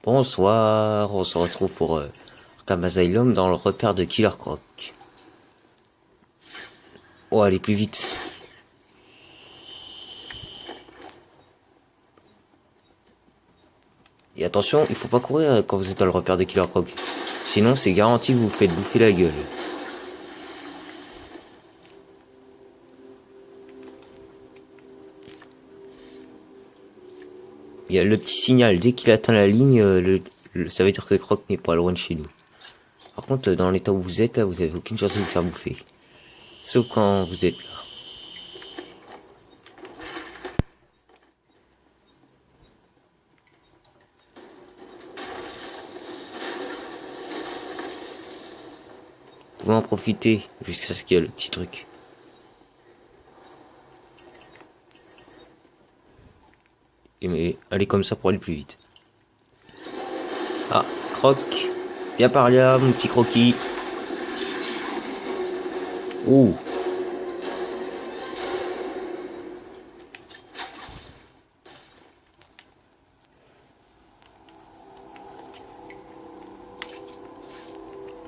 Bonsoir, on se retrouve pour Arkham Asylum dans le repère de Killer Croc. Oh, allez plus vite. Et attention, il faut pas courir quand vous êtes dans le repère de Killer Croc. Sinon, c'est garanti que vous vous faites bouffer la gueule. Il y a le petit signal, dès qu'il atteint la ligne, ça veut dire que Croc n'est pas loin de chez nous. Par contre, dans l'état où vous êtes, là, vous avez aucune chance de vous faire bouffer. Sauf quand vous êtes là. Vous pouvez en profiter jusqu'à ce qu'il y ait le petit truc. Mais allez comme ça pour aller plus vite. Ah, Croc. Viens par là, mon petit croquis. Ouh.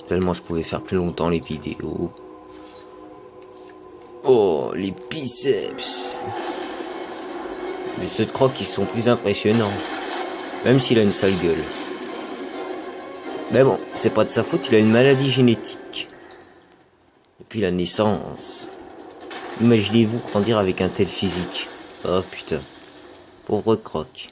Tellement je pouvais faire plus longtemps les vidéos. Oh, les biceps. Mais ceux de Croc qui sont plus impressionnants. Même s'il a une sale gueule. Mais bon, c'est pas de sa faute, il a une maladie génétique. Depuis la naissance. Imaginez-vous grandir avec un tel physique. Oh putain. Pauvre Croc.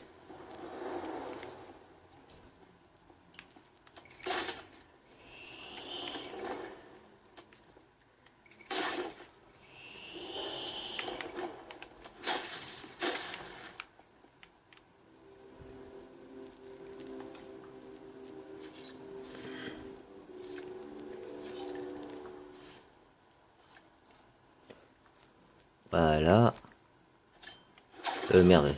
Voilà. Merde.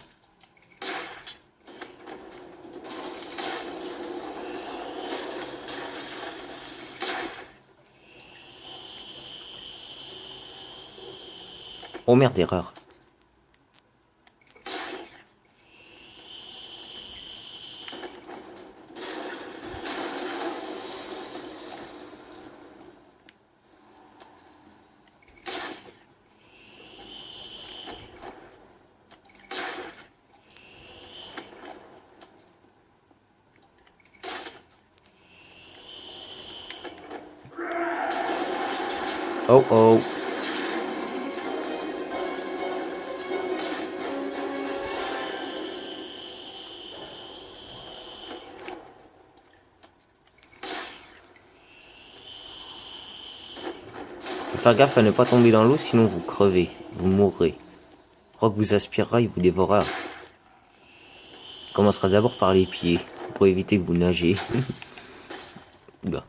Oh merde, erreur. Oh oh. Faut faire gaffe à ne pas tomber dans l'eau, sinon vous crevez, vous mourrez. Croc vous aspirera, il vous dévorera. Il commencera d'abord par les pieds, pour éviter que vous nagez. Oula.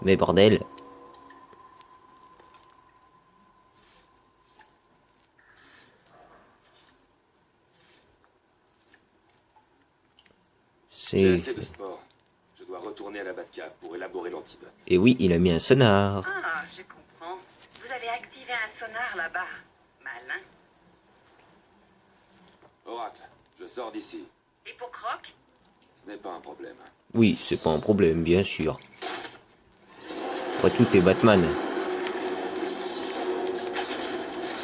Mais bordel. J'ai assez de sport. Je dois retourner à la Batcave pour élaborer l'antidote. Et oui, il a mis un sonar. Ah, je comprends. Vous avez activé un sonar là-bas. Malin. Oracle, je sors d'ici. Et pour Croc? Ce n'est pas un problème. Oui, c'est pas un problème, bien sûr. Après tout, t'es Batman.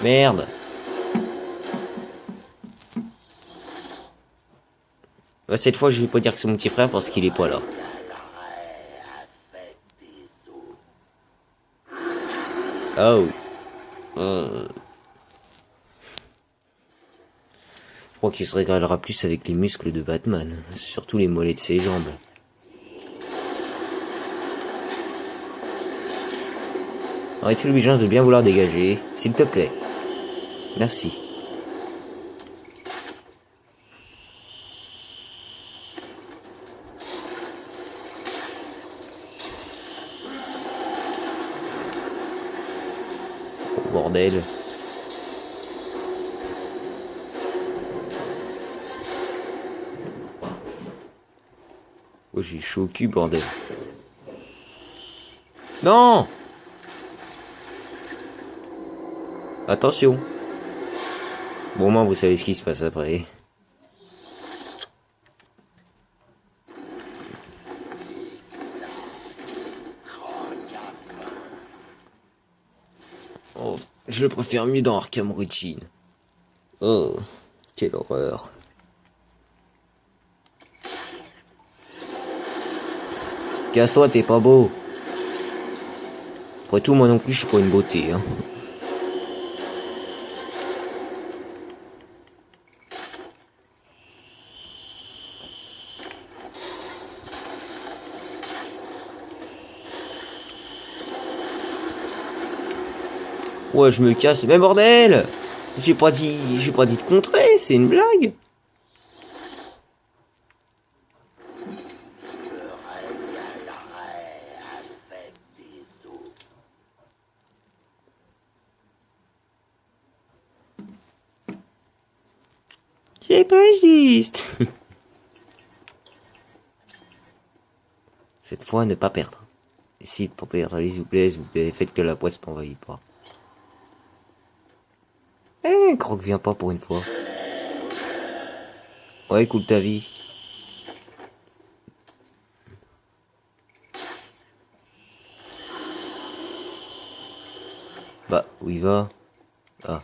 Merde. Bah, cette fois, je vais pas dire que c'est mon petit frère parce qu'il est pas là. Oh. Je crois qu'il se régalera plus avec les muscles de Batman. Surtout les mollets de ses jambes. Aurais-tu l'obligeance de bien vouloir dégager, s'il te plaît? Merci. Oh, bordel. Oh, j'ai chaud au cul, bordel. Non! Attention. Bon, moi, vous savez ce qui se passe après. Oh, je le préfère mieux dans Arkham Origins. Oh, quelle horreur. Casse-toi, t'es pas beau. Après tout, moi non plus, je suis pas une beauté, hein. Ouais, je me casse. Mais bordel! J'ai pas dit de contrer, c'est une blague. C'est pas juste. Cette fois, ne pas perdre. Essayez de pas perdre, s'il vous plaît, faites que la poisse m'envahit pas. Eh, Croc, viens pas pour une fois. Ouais, écoute ta vie. Bah, où il va? Ah.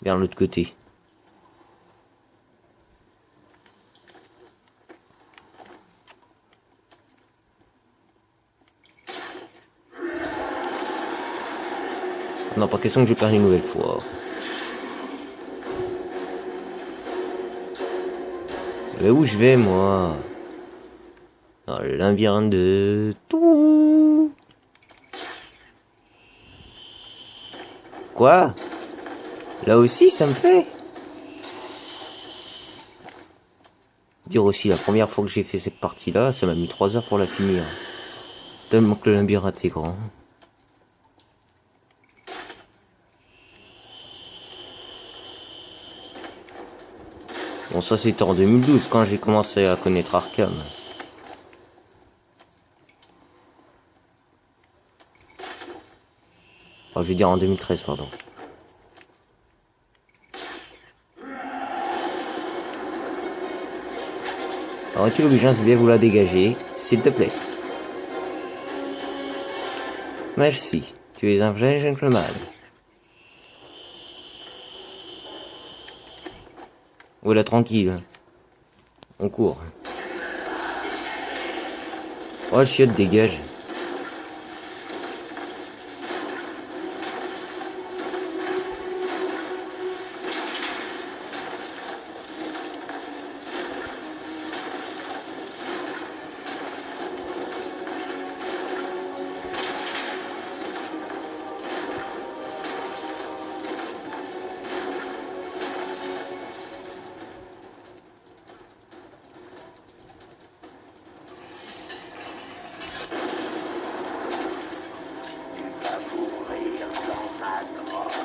Vers l'autre côté. Non, pas question que je perde une nouvelle fois. Mais où je vais, moi? Dans le labyrinthe de tout. Quoi? Là aussi, ça me fait. Dire aussi, la première fois que j'ai fait cette partie-là, ça m'a mis 3 heures pour la finir. Tellement que le labyrinthe est grand. Bon, ça c'était en 2012 quand j'ai commencé à connaître Arkham. Enfin, je vais dire en 2013, pardon. Aurais-tu l'obligeance de bien vouloir dégager, s'il te plaît? Merci, tu es un vrai gentleman. Voilà, tranquille. On court. Oh, chiotte, dégage.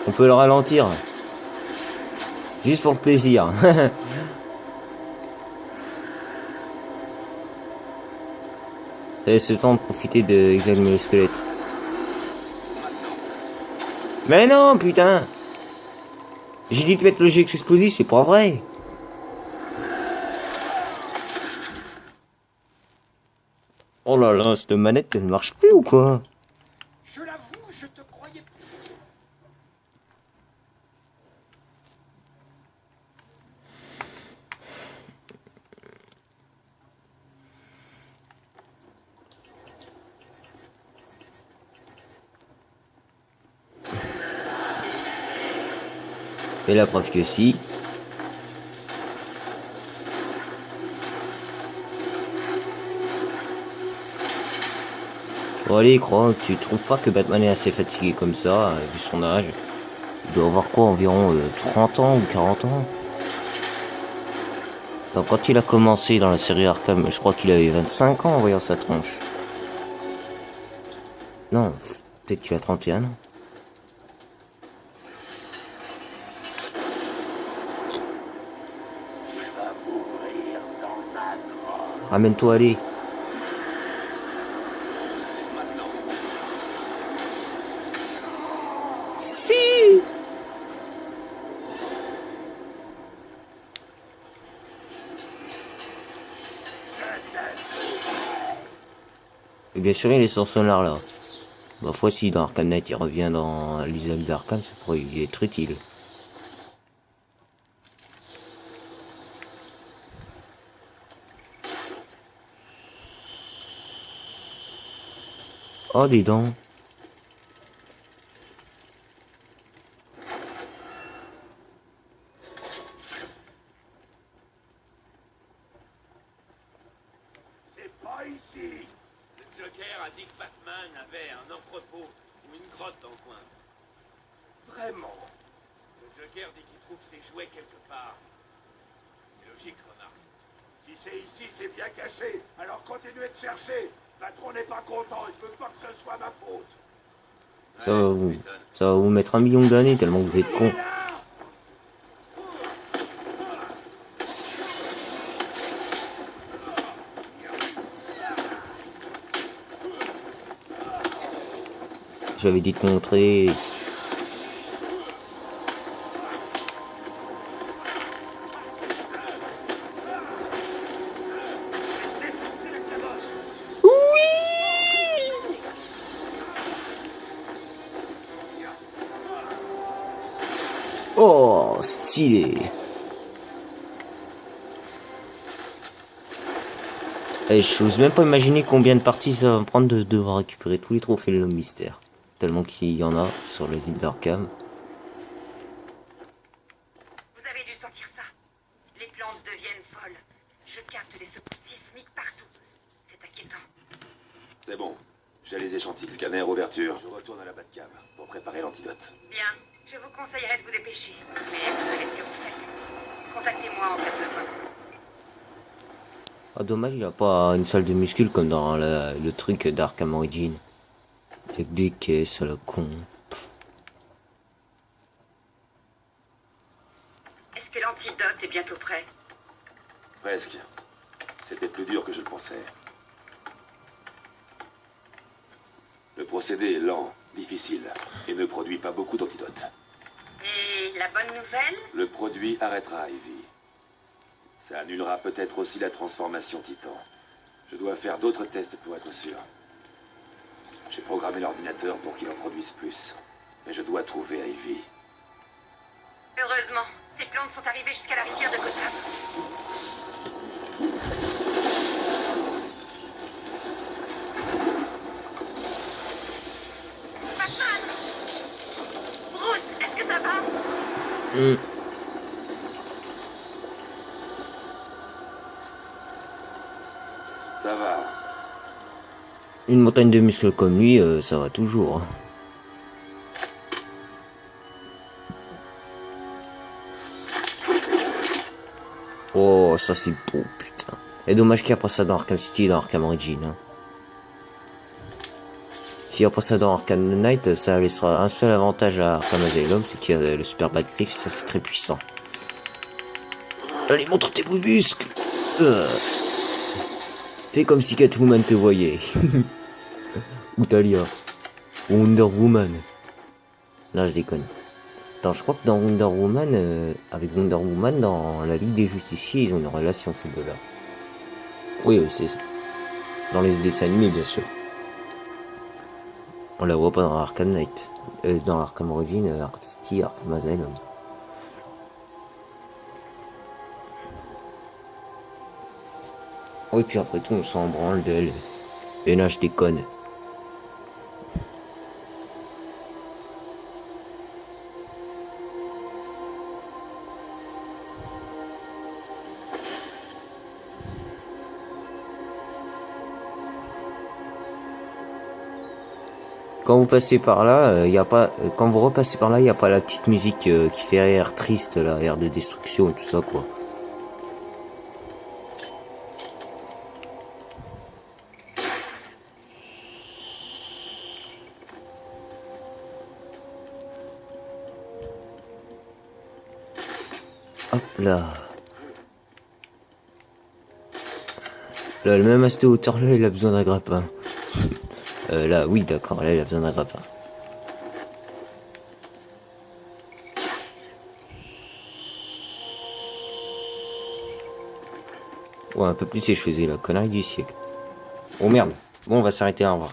On peut le ralentir. Juste pour le plaisir. Ça laisse le temps de profiter d'examiner le squelette. Mais non, putain! J'ai dit de mettre le jet explosif, c'est pas vrai. Oh là là, cette manette, elle ne marche plus ou quoi? Je l'avoue, je te croyais. Et la preuve que si. Bon allez, Croc, tu trouves pas que Batman est assez fatigué comme ça, vu son âge? Il doit avoir quoi, environ 30 ans ou 40 ans? Donc quand il a commencé dans la série Arkham, je crois qu'il avait 25 ans en voyant sa tronche. Non, peut-être qu'il a 31 ans. Ramène-toi, allez. Maintenant. Si. Et bien sûr, il est sans sonar là. Ma foi, si dans Arkham Knight il revient dans l'isole d'Arkham, ça pourrait lui être utile. Oh, dis donc. C'est pas ici. Le Joker a dit que Batman avait un entrepôt ou une grotte dans le coin. Vraiment. Le Joker dit qu'il trouve ses jouets quelque part. C'est logique, remarque. Si c'est ici, c'est bien caché. Alors continuez de chercher. Patron n'est pas content. Il veut pas que ce soit ma faute. Ça va vous mettre 1 million d'années tellement que vous êtes con. J'avais dit de montrer. Oh, stylé. Et je n'ose même pas imaginer combien de parties ça va me prendre de devoir récupérer tous les trophées de l'homme mystère. Tellement qu'il y en a sur les îles d'Arkham. Vous avez dû sentir ça. Les plantes deviennent folles. Je capte des secousses sismiques partout. C'est inquiétant. C'est bon. J'ai les échantillons. Scanner, ouverture. Je retourne à la Batcave pour préparer l'antidote. Bien. Je vous conseillerais de vous dépêcher. Mais vous savez ce que vous faites. Contactez-moi en cas de besoin. Ah, dommage, il n'y a pas une salle de muscles comme dans le truc d'Arkham Origins. Avec des caisses à la con. Est-ce que l'antidote est bientôt prêt? Presque. C'était plus dur que je le pensais. Le procédé est lent, difficile, et ne produit pas beaucoup d'antidotes. Et la bonne nouvelle? Le produit arrêtera Ivy. Ça annulera peut-être aussi la transformation Titan. Je dois faire d'autres tests pour être sûr. J'ai programmé l'ordinateur pour qu'il en produise plus. Mais je dois trouver Ivy. Heureusement, ces plantes sont arrivées jusqu'à la rivière de Gotham. Batman! Bruce, est-ce que ça va? Ça va. Une montagne de muscles comme lui, ça va toujours. Hein. Oh, ça c'est beau, putain. Et dommage qu'il n'y a pas ça dans Arkham City et dans Arkham Origins. Hein. S'il n'y a pas ça dans Arkham Knight, ça laissera un seul avantage à Arkham Asylum, c'est qu'il y a le Super Batgriff, ça c'est très puissant. Allez, montre tes beaux muscles. Fais comme si Catwoman te voyait. Ou Talia. Ou Wonder Woman. Là, je déconne. Attends, je crois que dans Wonder Woman, avec Wonder Woman, dans la Ligue des Justiciers, ils ont une relation, ces deux-là. Oui, c'est ça. Dans les dessins animés, bien sûr. On la voit pas dans Arkham Knight. Dans Arkham Origins, Arkham City, Arkham Asylum. Oui, puis après tout, on s'en branle d'elle. Et là, je déconne. Quand vous passez par là, y a pas. Quand vous repassez par là, il y a pas la petite musique qui fait air triste, là, air de destruction, tout ça, quoi. Hop là. Là, même à cette hauteur-là, il a besoin d'un grappin. Là, oui, d'accord, là, il a besoin d'un grappin. Ouais, un peu plus et je faisais la connerie du siècle. Oh merde. Bon, on va s'arrêter, au revoir.